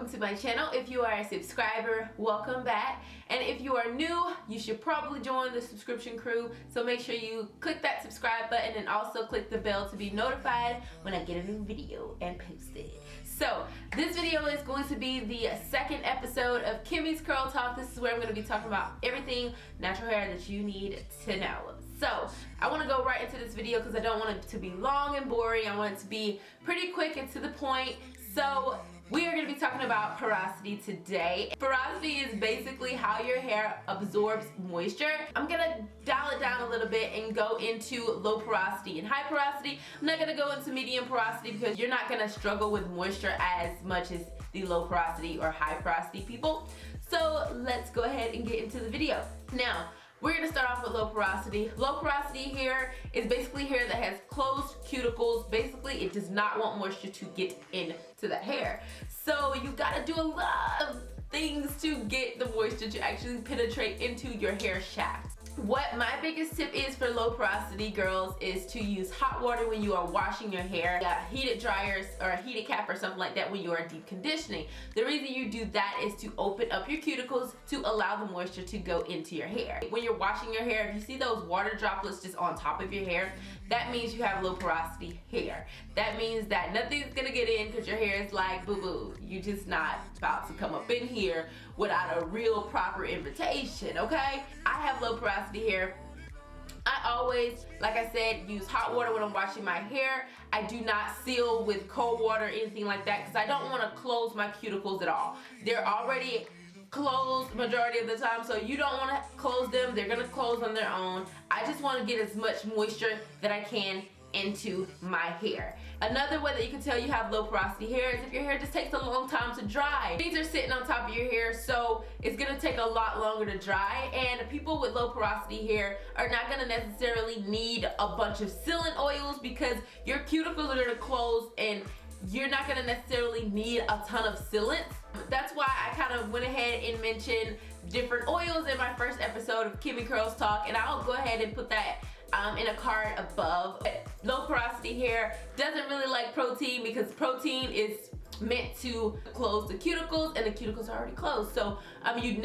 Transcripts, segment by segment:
welcome to my channel. If you are a subscriber, welcome back. And if you are new, you should probably join the subscription crew. So make sure you click that subscribe button and also click the bell to be notified when I get a new video and post it. So this video is going to be the second episode of Kimmy's Curl Talk. This is where I'm going to be talking about everything natural hair that you need to know. So I want to go right into this video because I don't want it to be long and boring. I want it to be pretty quick and to the point. So we are going to be talking about porosity today. Porosity is basically how your hair absorbs moisture. I'm going to dial it down a little bit and go into low porosity and high porosity. I'm not going to go into medium porosity because you're not going to struggle with moisture as much as the low porosity or high porosity people. So let's go ahead and get into the video. Now, we're going to start off with low porosity. Low porosity hair is basically hair that has closed cuticles. Basically, it does not want moisture to get into the hair. So you got to do a lot of things to get the moisture to actually penetrate into your hair shaft. What my biggest tip is for low porosity girls is to use hot water when you are washing your hair, heated dryers or a heated cap or something like that when you are deep conditioning. The reason you do that is to open up your cuticles to allow the moisture to go into your hair. When you're washing your hair, if you see those water droplets just on top of your hair, that means you have low porosity hair. That means that nothing's gonna get in because your hair is like boo-boo. You're just not about to come up in here without a real proper invitation, okay? I have low porosity hair. I always, like I said, use hot water when I'm washing my hair. I do not seal with cold water or anything like that because I don't want to close my cuticles at all. They're already closed majority of the time, so you don't want to close them. They're gonna close on their own. I just want to get as much moisture that I can into my hair. Another way that you can tell you have low porosity hair is if your hair just takes a long time to dry. These are sitting on top of your hair, so it's gonna take a lot longer to dry, and people with low porosity hair are not gonna necessarily need a bunch of sealant oils because your cuticles are gonna close and you're not gonna necessarily need a ton of sealants. That's why I kind of went ahead and mentioned different oils in my first episode of Kimmy Curls Talk, and I'll go ahead and put that in a card above. Low porosity hair doesn't really like protein because protein is meant to close the cuticles and the cuticles are already closed. So you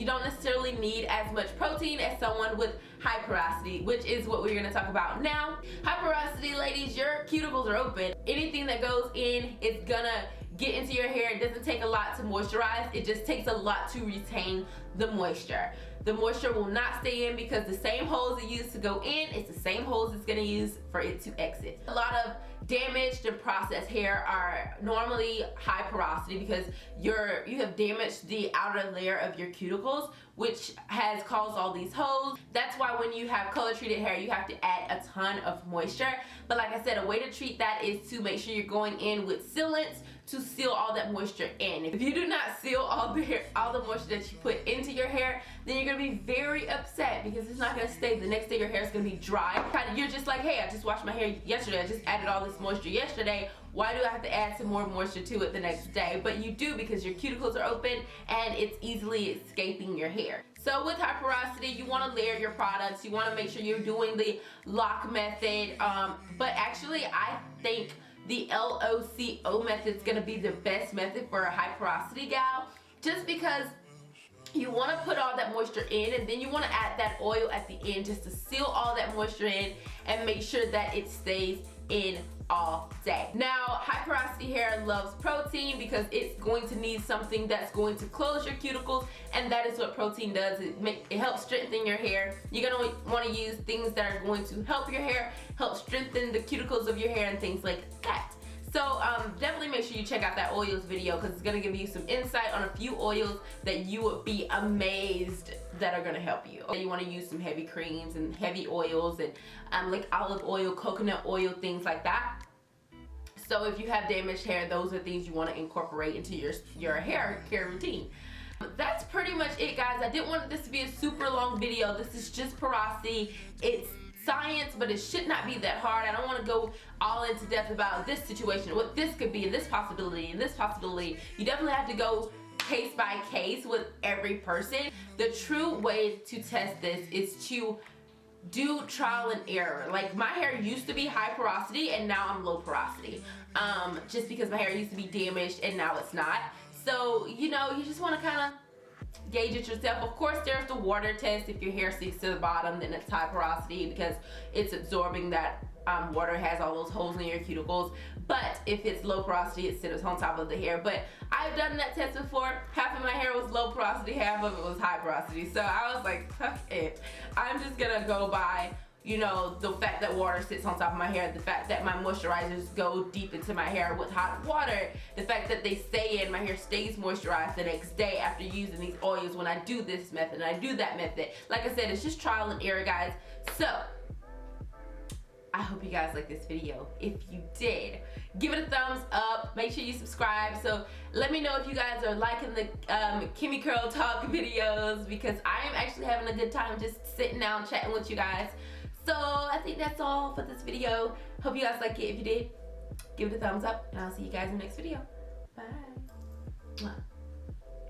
don't necessarily need as much protein as someone with high porosity, which is what we're going to talk about now. High porosity ladies, your cuticles are open. Anything that goes in is gonna get into your hair. It doesn't take a lot to moisturize. It just takes a lot to retain the moisture. The moisture will not stay in because the same holes it used to go in, it's the same holes it's gonna use for it to exit. A lot of damaged and processed hair are normally high porosity because you have damaged the outer layer of your cuticles, which has caused all these holes. That's why when you have color treated hair, you have to add a ton of moisture. But like I said, a way to treat that is to make sure you're going in with sealants to seal all that moisture in. If you do not seal all the moisture that you put into your hair, then you're gonna be very upset because it's not gonna stay. The next day your hair is gonna be dry. You're just like, hey, I just washed my hair yesterday. I just added all this moisture yesterday. Why do I have to add some more moisture to it the next day? But you do because your cuticles are open and it's easily escaping your hair. So with high porosity, you want to layer your products. You want to make sure you're doing the lock method. But actually, I think the LOCO method is going to be the best method for a high porosity gal, just because you want to put all that moisture in and then you want to add that oil at the end just to seal all that moisture in and make sure that it stays in all day. Now, high porosity hair loves protein because it's going to need something that's going to close your cuticles, and that is what protein does. It helps strengthen your hair. You're going to want to use things that are going to help your hair, help strengthen the cuticles of your hair and things like that. So definitely make sure you check out that oils video because it's going to give you some insight on a few oils that you would be amazed that are going to help you. You want to use some heavy creams and heavy oils and like olive oil, coconut oil, things like that. So if you have damaged hair, those are things you want to incorporate into your hair care routine. That's pretty much it, guys. I didn't want this to be a super long video. This is just porosity. It's science, but it should not be that hard. I don't want to go all into depth about this situation, what this could be, and this possibility, and this possibility. You definitely have to go case by case with every person. The true way to test this is to do trial and error. Like, my hair used to be high porosity and now I'm low porosity, just because my hair used to be damaged and now it's not. So, you know, you just want to kind of gauge it yourself. Of course, there's the water test. If your hair sinks to the bottom, then it's high porosity because it's absorbing that water, has all those holes in your cuticles. But if it's low porosity, it sits on top of the hair. But I've done that test before. Half of my hair was low porosity, half of it was high porosity. So I was like, fuck it. I'm just gonna go by, you know, the fact that water sits on top of my hair, the fact that my moisturizers go deep into my hair with hot water, the fact that they stay in, my hair stays moisturized the next day after using these oils when I do this method and I do that method. Like I said, it's just trial and error, guys. So I hope you guys like this video. If you did, give it a thumbs up. Make sure you subscribe. So let me know if you guys are liking the Kimmy Curl Talk videos, because I am actually having a good time just sitting down chatting with you guys. So I think that's all for this video. Hope you guys like it. If you did, give it a thumbs up, and I'll see you guys in the next video.